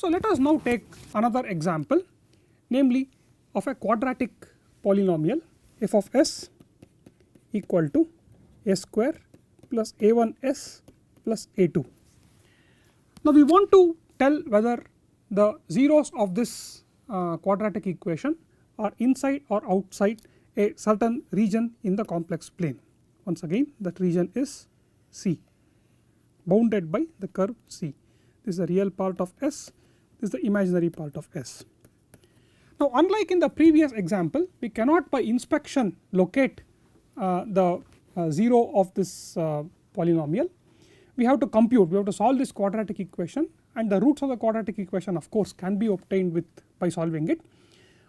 So let us now take another example, namely of a quadratic polynomial f of s equal to s square plus a1s plus a2. Now we want to tell whether the zeros of this quadratic equation are inside or outside a certain region in the complex plane. Once again that region is C, bounded by the curve C. This is the real part of S, this is the imaginary part of S. Now unlike in the previous example, we cannot by inspection locate the 0 of this polynomial. We have to compute, we have to solve this quadratic equation, and the roots of the quadratic equation of course can be obtained by solving it.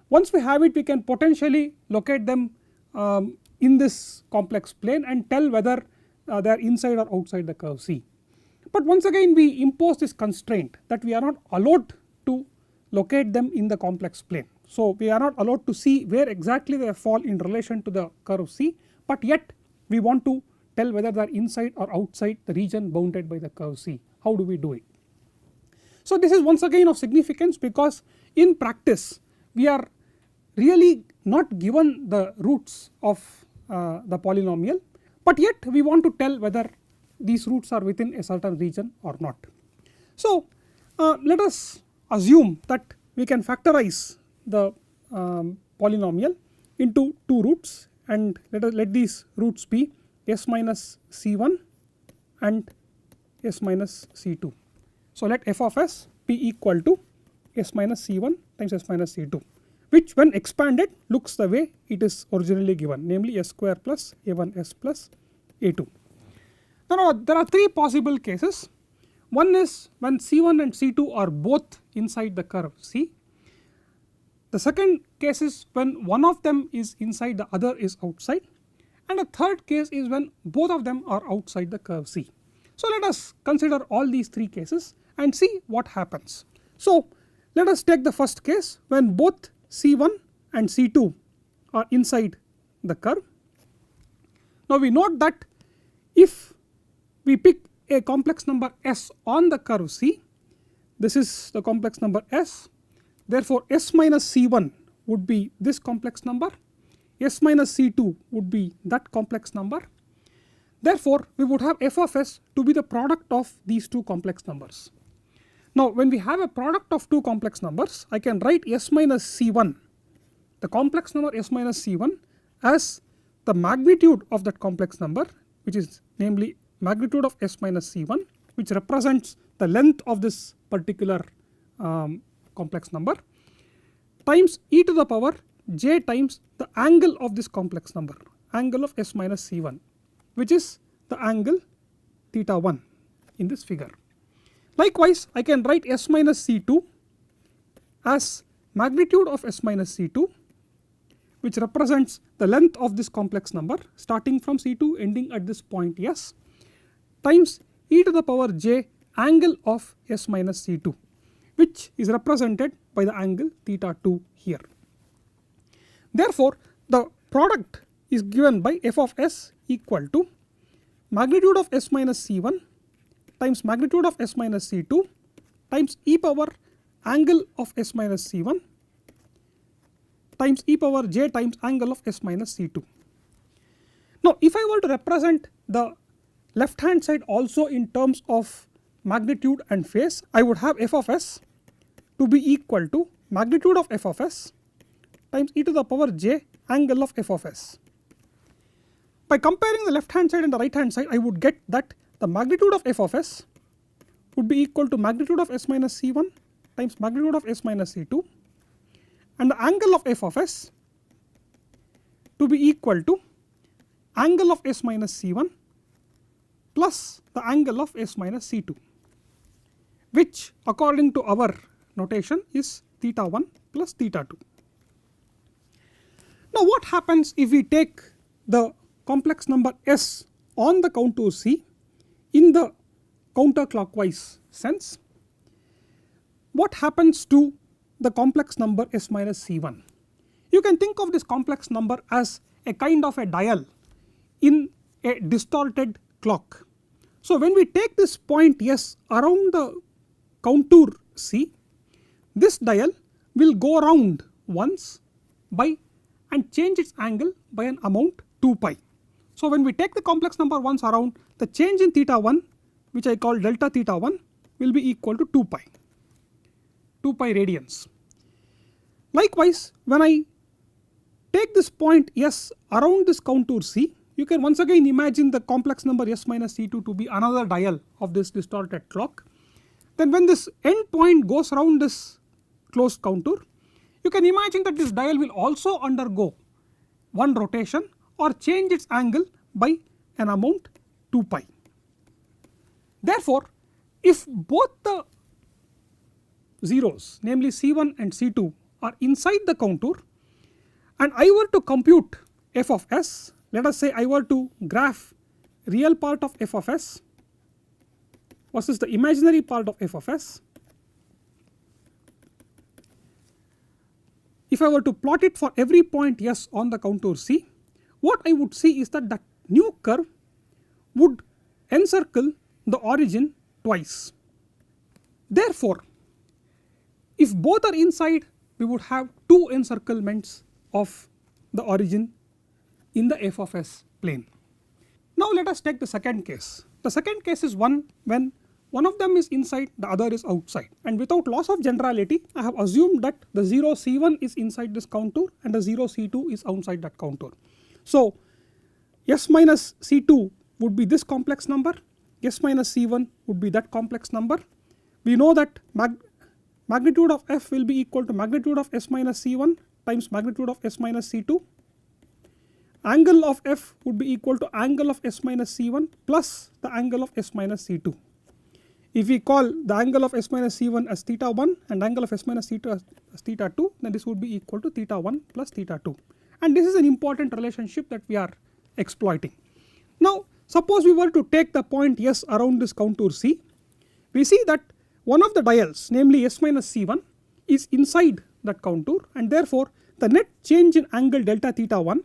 Once we have it, we can potentially locate them in this complex plane and tell whether they are inside or outside the curve C. But once again we impose this constraint that we are not allowed to locate them in the complex plane. So we are not allowed to see where exactly they fall in relation to the curve C, but yet we want to tell whether they are inside or outside the region bounded by the curve C. How do we do it? So this is once again of significance because in practice we are really not given the roots of the polynomial, but yet we want to tell whether these roots are within a certain region or not. So let us assume that we can factorize the polynomial into two roots, and let these roots be s minus c1 and s minus c2. So let f of s be equal to s minus c1 times s minus c2, which when expanded looks the way it is originally given, namely s square plus a1s plus a2. Now there are three possible cases. One is when c1 and c2 are both inside the curve C. The second case is when one of them is inside, the other is outside, and the third case is when both of them are outside the curve C. So let us consider all these three cases and see what happens. So let us take the first case when both c1 and c2 are inside the curve. Now we note that if we pick a complex number s on the curve C, this is the complex number s, therefore s minus c1 would be this complex number, s minus c2 would be that complex number. Therefore we would have f of s to be the product of these two complex numbers. Now when we have a product of two complex numbers, I can write s minus c1, the complex number s minus c1, as the magnitude of that complex number, which is namely magnitude of s minus c1, which represents the length of this particular complex number, times e to the power j times the angle of this complex number, angle of s minus c1, which is the angle theta 1 in this figure. Likewise I can write s minus c2 as magnitude of s minus c2, which represents the length of this complex number starting from c2 ending at this point s, times e to the power j angle of s minus c2, which is represented by the angle theta 2 here. Therefore the product is given by f of s equal to magnitude of s minus c1 times magnitude of s minus c2 times e power angle of s minus c1 times e power j times angle of s minus c2. Now if I were to represent the left hand side also in terms of magnitude and phase, I would have f of s to be equal to magnitude of f of s times e to the power j angle of f of s. By comparing the left hand side and the right hand side, I would get that the magnitude of f of s would be equal to magnitude of s minus c1 times magnitude of s minus c2, and the angle of f of s to be equal to angle of s minus c1 plus the angle of s minus c2, which according to our notation is theta 1 plus theta 2. Now what happens if we take the complex number s on the contour C in the counterclockwise sense? What happens to the complex number s minus c1? You can think of this complex number as a kind of a dial in a distorted clock. So when we take this point s around the contour C, this dial will go around once by and change its angle by an amount 2 pi. So when we take the complex number once around, the change in theta 1, which I call delta theta 1, will be equal to 2 pi radians. Likewise, when I take this point S around this contour C, you can once again imagine the complex number S minus C2 to be another dial of this distorted clock. Then when this end point goes around this closed contour, you can imagine that this dial will also undergo one rotation or change its angle by an amount 2 pi. Therefore, if both the zeros, namely C1 and C2, are inside the contour and I were to compute f of s, let us say I were to graph real part of f of s versus the imaginary part of f of s. If I were to plot it for every point S on the contour C, what I would see is that that new curve would encircle the origin twice. Therefore, if both are inside, we would have two encirclements of the origin in the f of s plane. Now let us take the second case. The second case is one when one of them is inside, the other is outside, and without loss of generality I have assumed that the 0 C1 is inside this contour and the 0 C2 is outside that contour. So S minus C2 would be this complex number, S minus C1 would be that complex number. We know that magnitude of f will be equal to magnitude of S minus C1 times magnitude of S minus C2. Angle of f would be equal to angle of S minus C1 plus the angle of S minus C2. If we call the angle of S minus C1 as theta 1 and angle of S minus C2 as theta 2, then this would be equal to theta 1 plus theta 2, and this is an important relationship that we are exploiting. Now suppose we were to take the point S around this contour C, we see that one of the dials, namely S minus C1, is inside that contour, and therefore the net change in angle delta theta 1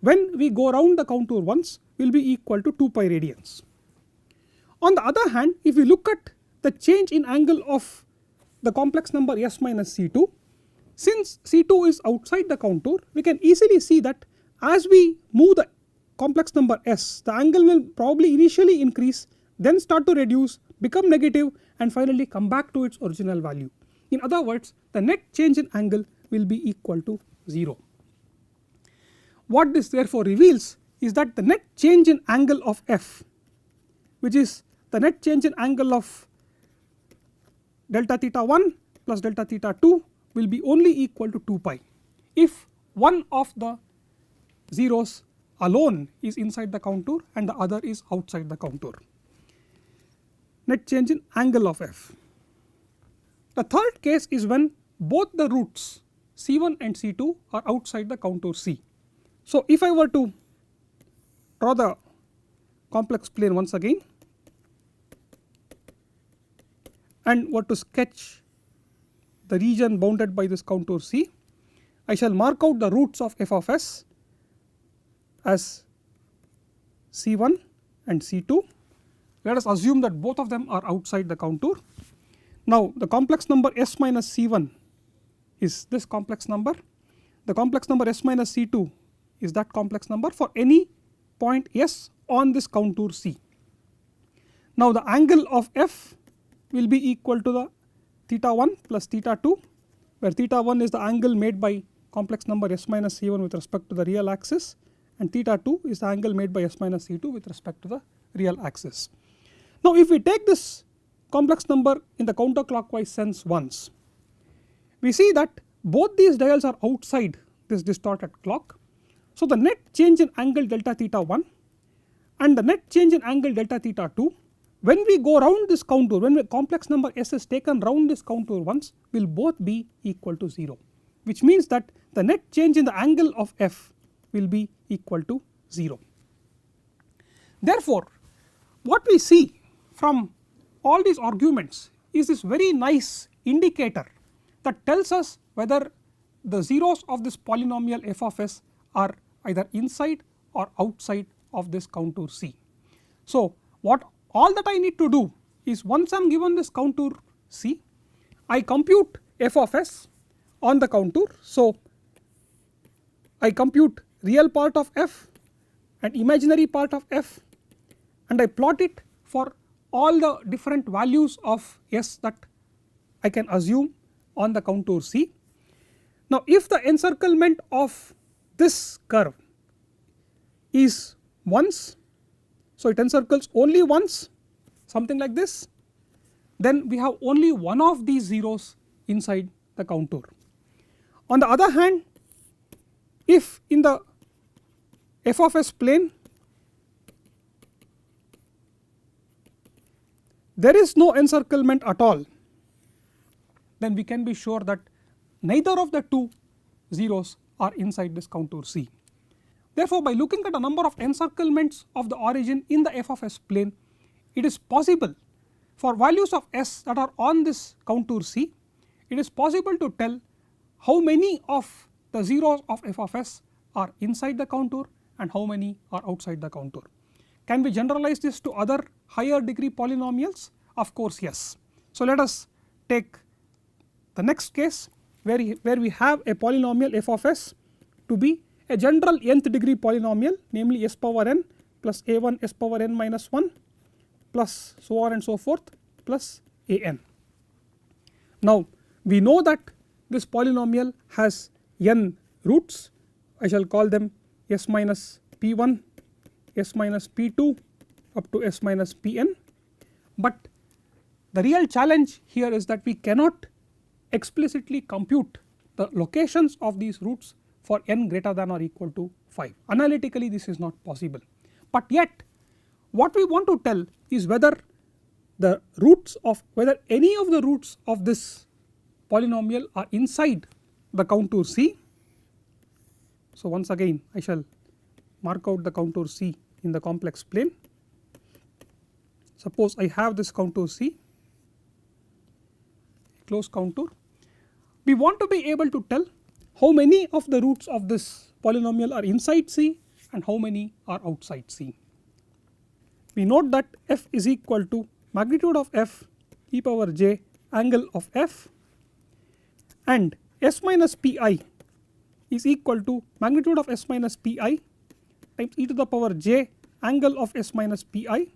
when we go around the contour once will be equal to 2 pi radians. On the other hand, if we look at the change in angle of the complex number S minus C2, since C2 is outside the contour, we can easily see that as we move the complex number S, the angle will probably initially increase, then start to reduce, become negative, and finally come back to its original value. In other words, the net change in angle will be equal to 0. What this therefore reveals is that the net change in angle of f, which is the net change in angle of delta theta 1 plus delta theta 2, will be only equal to 2 pi if one of the zeros alone is inside the contour and the other is outside the contour. Net change in angle of f. The third case is when both the roots C1 and C2 are outside the contour C. So if I were to draw the complex plane once again and were to sketch the region bounded by this contour C, I shall mark out the roots of f of s as C1 and C2. Let us assume that both of them are outside the contour. Now the complex number S minus C1 is this complex number, the complex number S minus C2 is that complex number for any point S on this contour C. Now the angle of f will be equal to the theta 1 plus theta 2, where theta 1 is the angle made by complex number S minus C1 with respect to the real axis, and theta 2 is the angle made by S minus C2 with respect to the real axis. Now if we take this complex number in the counterclockwise sense once, we see that both these dials are outside this distorted clock. So the net change in angle delta theta 1 and the net change in angle delta theta 2, when we go round this contour, when the complex number S is taken round this contour once, will both be equal to 0, which means that the net change in the angle of f will be equal to 0. Therefore, what we see from all these arguments is this very nice indicator that tells us whether the zeros of this polynomial f of s are either inside or outside of this contour C. So what all that I need to do is, once I am given this contour C, I compute f of s on the contour. So, I compute real part of f and imaginary part of f and I plot it for all the different values of s that I can assume on the contour C. Now, if the encirclement of this curve is once, so it encircles only once, something like this, then we have only one of these zeros inside the contour. On the other hand, if in the f of s plane there is no encirclement at all, then we can be sure that neither of the two zeros are inside this contour C. Therefore, by looking at a number of encirclements of the origin in the f of s plane, it is possible for values of s that are on this contour C, it is possible to tell how many of the zeros of f of s are inside the contour and how many are outside the contour. Can we generalize this to other higher degree polynomials? Of course, yes. So, let us take the next case where we have a polynomial f of s to be a general nth degree polynomial, namely s power n plus a1 s power n minus 1 plus so on and so forth plus a n. Now, we know that this polynomial has n roots. I shall call them s minus p1, s minus p2 up to s minus pn, but the real challenge here is that we cannot explicitly compute the locations of these roots for n greater than or equal to 5. Analytically this is not possible, but yet what we want to tell is whether the roots of whether any of the roots of this polynomial are inside the contour C. So, once again I shall mark out the contour C in the complex plane. Suppose I have this contour C, closed contour. We want to be able to tell how many of the roots of this polynomial are inside C and how many are outside C. We note that f is equal to magnitude of f e power j angle of f, and s minus pi is equal to magnitude of s minus pi times e to the power j angle of s minus pi,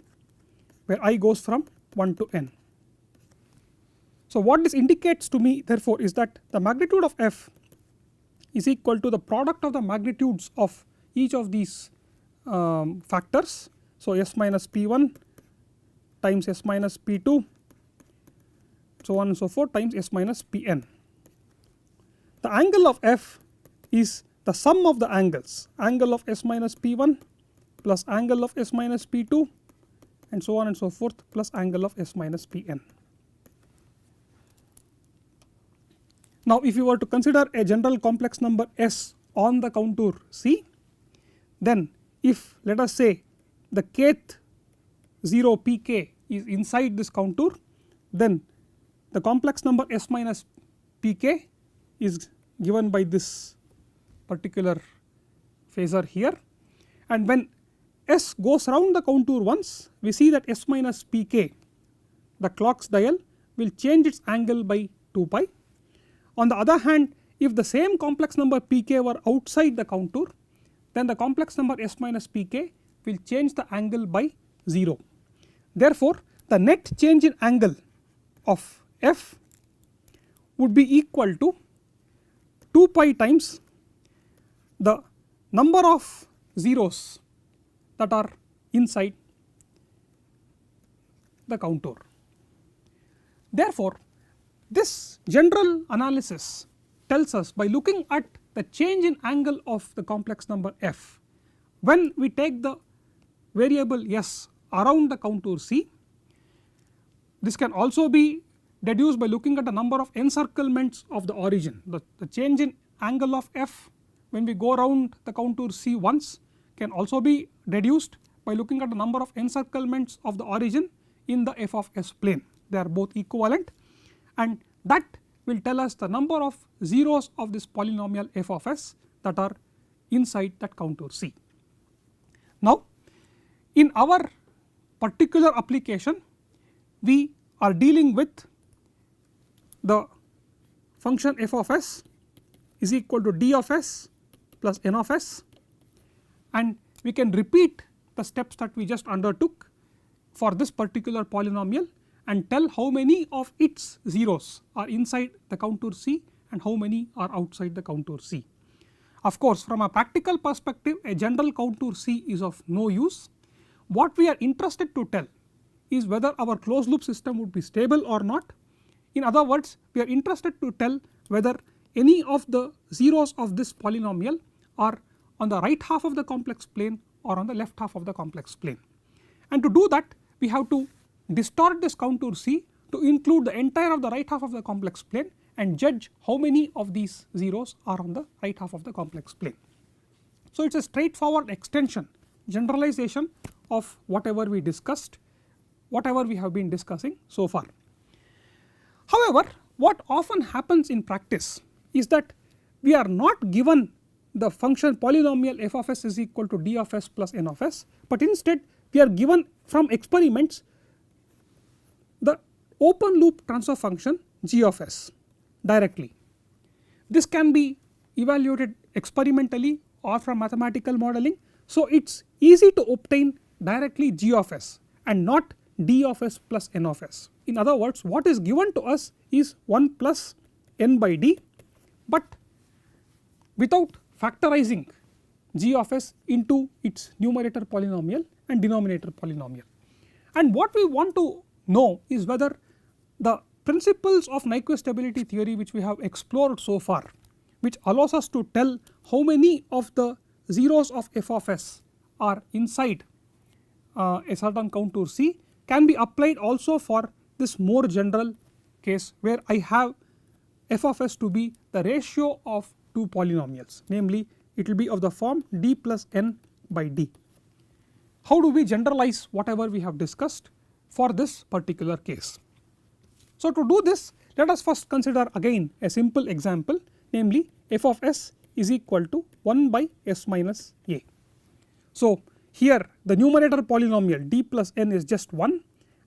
where I goes from 1 to n. So, what this indicates to me therefore is that the magnitude of f is equal to the product of the magnitudes of each of these factors. So, s minus p1 times s minus p2 so on and so forth times s minus pn. The angle of f is the sum of the angles, angle of s minus p1 plus angle of s minus p2 and so on and so forth plus angle of s minus pn. Now, if you were to consider a general complex number s on the contour C, then if let us say the kth 0 pk is inside this contour, then the complex number s minus pk is given by this particular phasor here, and when s goes round the contour once, we see that s minus pk, the clock's dial, will change its angle by 2 pi. On the other hand, if the same complex number pk were outside the contour, then the complex number s minus pk will change the angle by 0. Therefore, the net change in angle of f would be equal to 2 pi times the number of zeros that are inside the contour. Therefore, this general analysis tells us by looking at the change in angle of the complex number f when we take the variable s around the contour C. This can also be deduced by looking at the number of encirclements of the origin. The change in angle of f when we go around the contour C once can also be deduced by looking at the number of encirclements of the origin in the f of s plane. They are both equivalent, and that will tell us the number of zeros of this polynomial f of s that are inside that contour C. Now, in our particular application, we are dealing with the function f of s is equal to d of s plus n of s, and we can repeat the steps that we just undertook for this particular polynomial and tell how many of its zeros are inside the contour C and how many are outside the contour C. Of course, from a practical perspective, a general contour C is of no use. What we are interested to tell is whether our closed loop system would be stable or not. In other words, we are interested to tell whether any of the zeros of this polynomial are on the right half of the complex plane or on the left half of the complex plane. And to do that, we have to distort this contour C to include the entire of the right half of the complex plane and judge how many of these zeros are on the right half of the complex plane. So, it is a straightforward extension, generalization of whatever we discussed, whatever we have been discussing so far. However, what often happens in practice is that we are not given the function polynomial f of s is equal to d of s plus n of s, but instead we are given from experiments the open loop transfer function g of s directly. This can be evaluated experimentally or from mathematical modeling. So, it is easy to obtain directly g of s and not d of s plus n of s. In other words, what is given to us is 1 plus n by d, but without factorizing g of s into its numerator polynomial and denominator polynomial. And what we want to know is whether the principles of Nyquist stability theory which we have explored so far, which allows us to tell how many of the zeros of f of s are inside a certain contour C, can be applied also for this more general case where I have f of s to be the ratio of two polynomials, namely it will be of the form d plus n by d. How do we generalize whatever we have discussed for this particular case? So, to do this, let us first consider again a simple example, namely f of s is equal to 1 by s minus a. So, here the numerator polynomial d plus n is just 1 and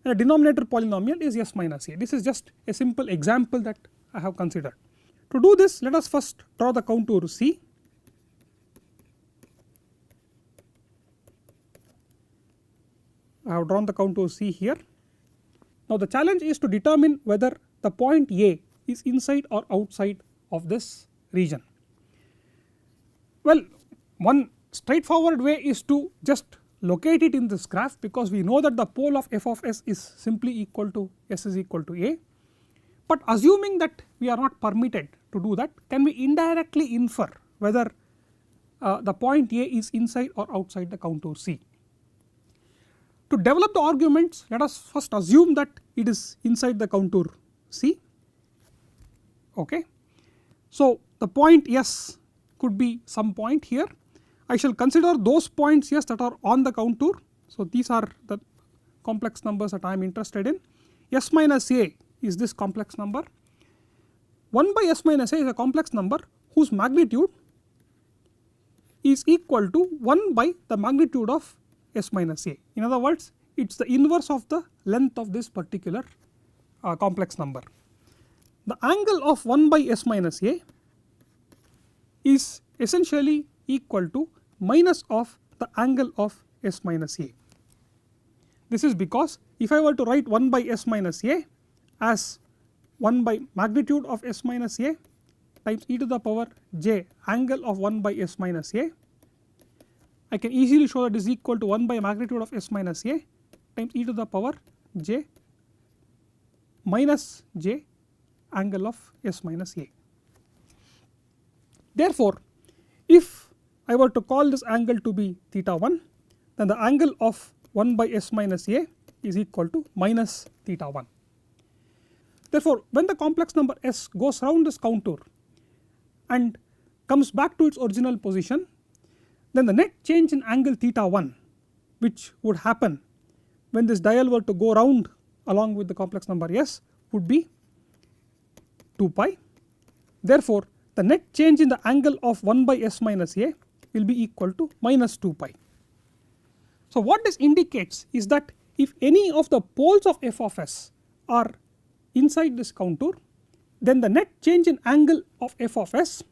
the denominator polynomial is s minus a. This is just a simple example that I have considered. To do this, let us first draw the contour C. I have drawn the contour C here. Now, the challenge is to determine whether the point A is inside or outside of this region. Well, one straightforward way is to just locate it in this graph, because we know that the pole of f of s is simply equal to s is equal to a, but assuming that we are not permitted to do that, can we indirectly infer whether the point A is inside or outside the contour C? To develop the arguments, let us first assume that it is inside the contour C. Okay. So, the point S could be some point here. I shall consider those points S that are on the contour. So, these are the complex numbers that I am interested in. S minus A is this complex number. 1 by s minus a is a complex number whose magnitude is equal to 1 by the magnitude of s minus a. In other words, it is the inverse of the length of this particular complex number. The angle of 1 by s minus a is essentially equal to minus of the angle of s minus a. This is because if I were to write 1 by s minus a as 1 by magnitude of s minus a times e to the power j angle of 1 by s minus a, I can easily show that is equal to 1 by magnitude of s minus a times e to the power j minus j angle of s minus a. Therefore, if I were to call this angle to be theta 1, then the angle of 1 by s minus a is equal to minus theta 1. Therefore, when the complex number s goes around this contour and comes back to its original position, then the net change in angle theta 1 which would happen when this dial were to go round along with the complex number s would be 2 pi. Therefore, the net change in the angle of 1 by s minus a will be equal to minus 2 pi. So, what this indicates is that if any of the poles of f of s are inside this contour, then the net change in angle of f of s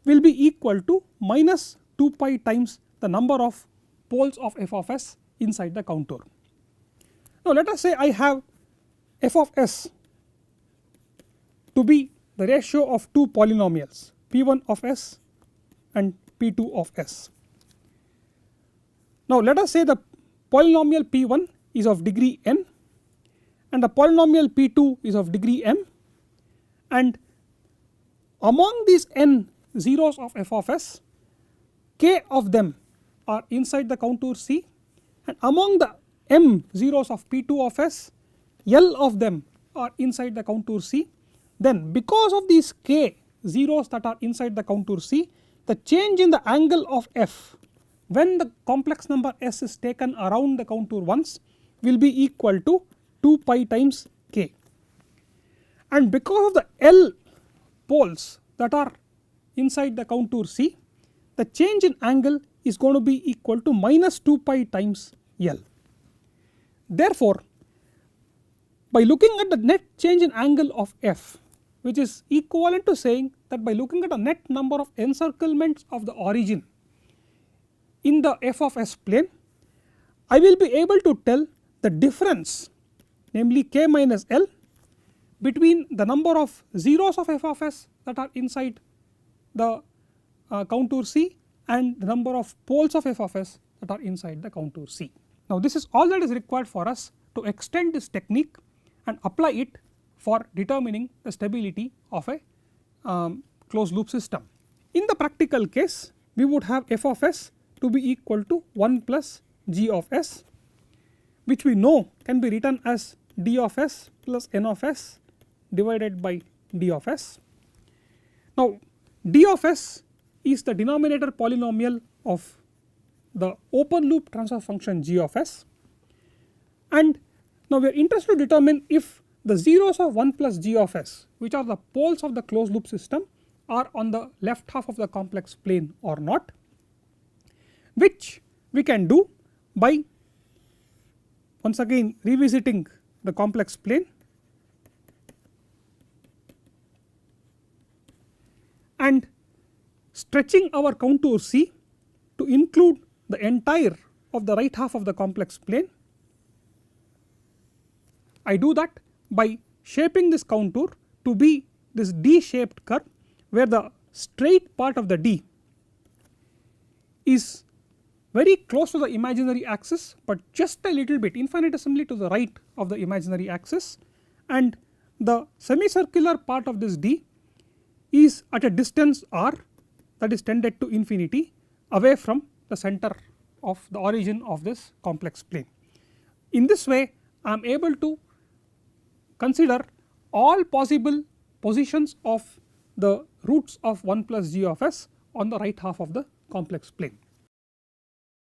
will be equal to minus 2 pi times the number of poles of f of s inside the contour. Now let us say I have f of s to be the ratio of two polynomials p1 of s and p2 of s. Now let us say the polynomial p1 is of degree n and the polynomial p2 is of degree m, and among these n zeros of f of s, k of them are inside the contour C, and among the m zeros of p2 of s, l of them are inside the contour C. Then because of these k zeros that are inside the contour C, the change in the angle of f when the complex number s is taken around the contour once will be equal to 2 pi times k, and because of the l poles that are inside the contour C, the change in angle is going to be equal to minus 2 pi times l. Therefore, by looking at the net change in angle of f, which is equivalent to saying that by looking at the net number of encirclements of the origin in the f of s plane, I will be able to tell the difference, namely k minus l, between the number of zeros of f of s that are inside the contour C and the number of poles of f of s that are inside the contour C. Now this is all that is required for us to extend this technique and apply it for determining the stability of a closed loop system. In the practical case, we would have f of s to be equal to 1 plus g of s, which we know can be written as d of s plus n of s divided by d of s. Now d of s is the denominator polynomial of the open loop transfer function g of s, and now we are interested to determine if the zeros of 1 plus g of s, which are the poles of the closed loop system, are on the left half of the complex plane or not, which we can do by once again revisiting the complex plane and stretching our contour C to include the entire of the right half of the complex plane. I do that by shaping this contour to be this D shaped curve, where the straight part of the D is very close to the imaginary axis, but just a little bit infinitesimally to the right of the imaginary axis, and the semicircular part of this D is at a distance r that is tended to infinity away from the center of the origin of this complex plane. In this way I am able to consider all possible positions of the roots of 1 plus g of s on the right half of the complex plane.